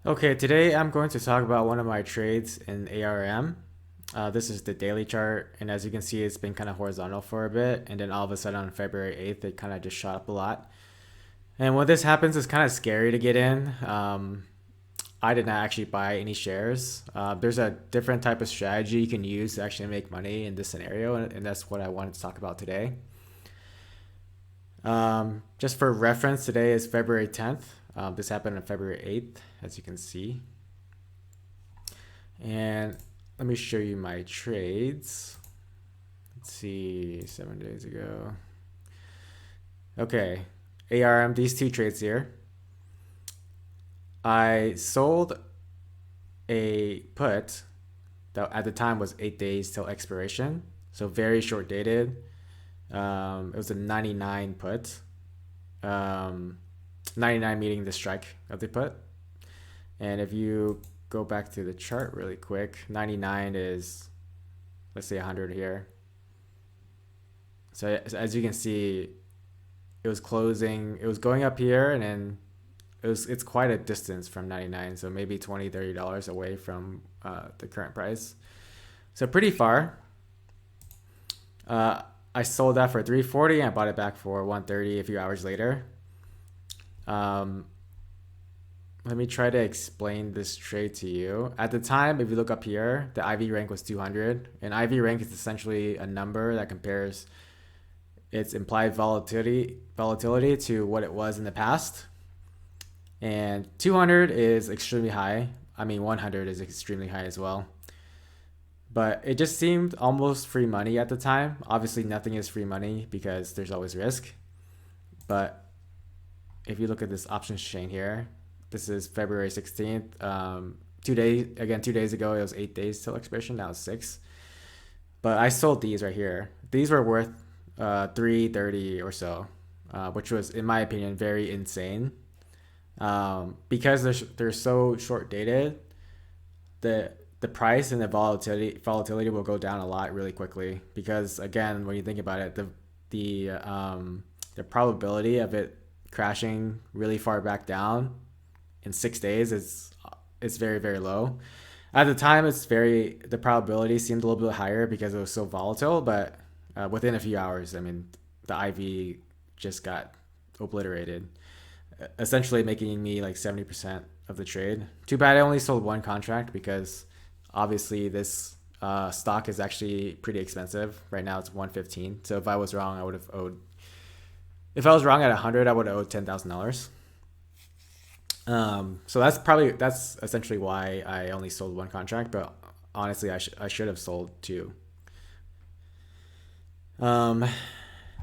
Okay, today I'm going to talk about one of my trades in ARM. This is the daily chart, and as you can see, it's been kind of horizontal for a bit, and then all of a sudden on February 8th, it kind of just shot up a lot. And when this happens, it's kind of scary to get in. I did not actually buy any shares. There's a different type of strategy you can use to actually make money in this scenario, and that's what I wanted to talk about today. Just for reference, today is February 10th. This happened on February 8th, as you can see. And let me show you my trades. Let's see, 7 days ago. Okay, ARM, these two trades here. I sold a put that at the time was 8 days till expiration, so very short dated. It was a 99 put. 99 meaning the strike of the put. And if you go back to the chart really quick, 99 is, let's say 100 here. So as you can see, it was closing, it was going up here, and then it's quite a distance from 99, so maybe $20-$30 away from the current price, so pretty far. I sold that for 340 and I bought it back for 130 a few hours later. um, Let me try to explain this trade to you. At the time, if you look up here, the IV rank was 200, and IV rank is essentially a number that compares its implied volatility to what it was in the past. And 200 is extremely high. I mean, 100 is extremely high as well. But it just seemed almost free money at the time. Obviously, nothing is free money because there's always risk. But if you look at this options chain here, this is February 16th. 2 days ago, it was 8 days till expiration. Now it's 6. But I sold these right here. These were worth 330 or so, which was, in my opinion, very insane. Because they're so short dated, the price and the volatility will go down a lot really quickly. Because again, when you think about it, the probability of it crashing really far back down in 6 days is very, very low. At the time, the probability seemed a little bit higher because it was so volatile, but within a few hours, I mean, the IV just got obliterated, essentially making me like 70% of the trade. Too bad I only sold one contract because obviously this stock is actually pretty expensive. Right now it's 115. So if I was wrong, I would have owed. If I was wrong at 100, I would have owed $10,000. So that's essentially why I only sold one contract. But honestly, I should have sold two. Um,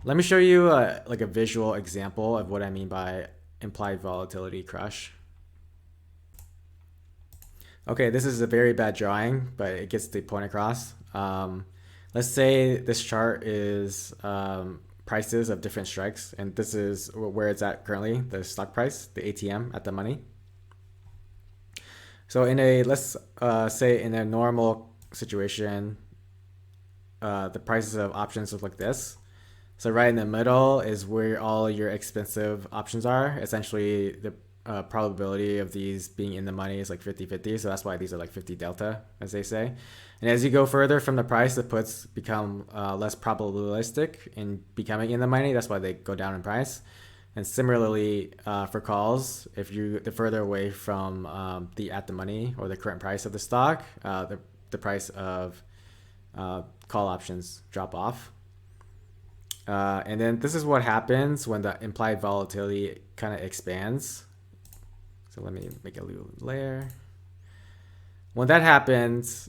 Let me show you like a visual example of what I mean by implied volatility crush. Okay, this is a very bad drawing, but it gets the point across. Let's say this chart is prices of different strikes, and this is where it's at currently, the stock price, the ATM at the money. So let's say in a normal situation, the prices of options look like this. So right in the middle is where all your expensive options are. Essentially, the probability of these being in the money is like 50-50. So that's why these are like 50 delta, as they say. And as you go further from the price, the puts become less probabilistic in becoming in the money. That's why they go down in price. And similarly, for calls, if the further away from the at the money or the current price of the stock, the price of call options drop off. And then this is what happens when the implied volatility kind of expands. So let me make a little layer. When that happens,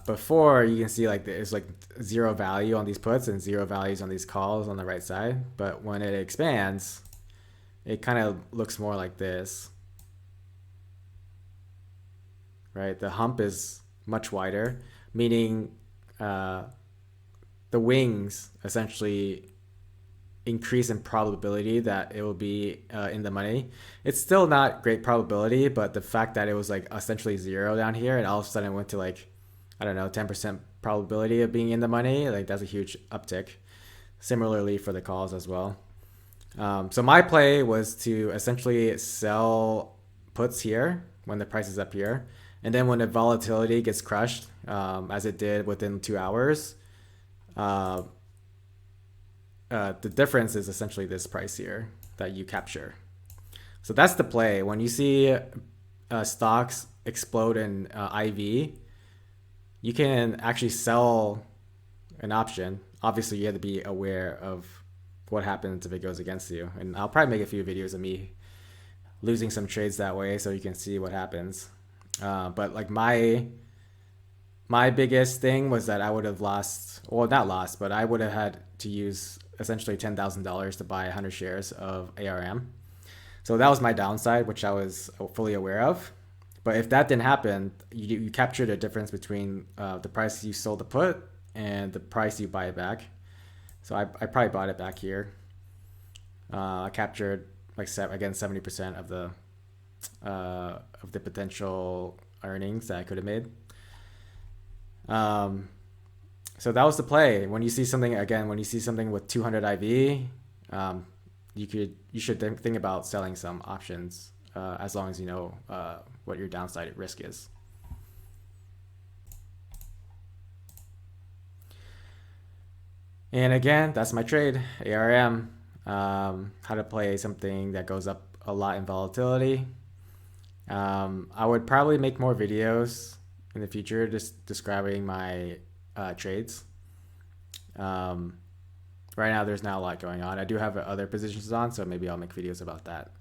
before you can see like there's like zero value on these puts and zero values on these calls on the right side. But when it expands, it kind of looks more like this, right? The hump is much wider, meaning the wings essentially increase in probability that it will be in the money. It's still not great probability, but the fact that it was like essentially zero down here and all of a sudden it went to like, I don't know, 10% probability of being in the money, like that's a huge uptick. Similarly for the calls as well. So my play was to essentially sell puts here when the price is up here. And then when the volatility gets crushed, as it did within 2 hours, uh, the difference is essentially this price here that you capture. So that's the play. When you see stocks explode in IV, you can actually sell an option. Obviously, you have to be aware of what happens if it goes against you. And I'll probably make a few videos of me losing some trades that way so you can see what happens. But like my biggest thing was that I would have lost, well, not lost, but I would have had to use essentially $10,000 to buy 100 shares of ARM. So that was my downside, which I was fully aware of. But if that didn't happen, you capture the difference between the price you sold the put and the price you buy it back. So I probably bought it back here. I captured like again 70% of the potential earnings that I could have made. So that was the play. When you see something with 200 IV, you should think about selling some options as long as you know what your downside risk is. And again, that's my trade, ARM. How to play something that goes up a lot in volatility. I would probably make more videos in the future just describing my trades. Right now, there's not a lot going on. I do have other positions on, so maybe I'll make videos about that.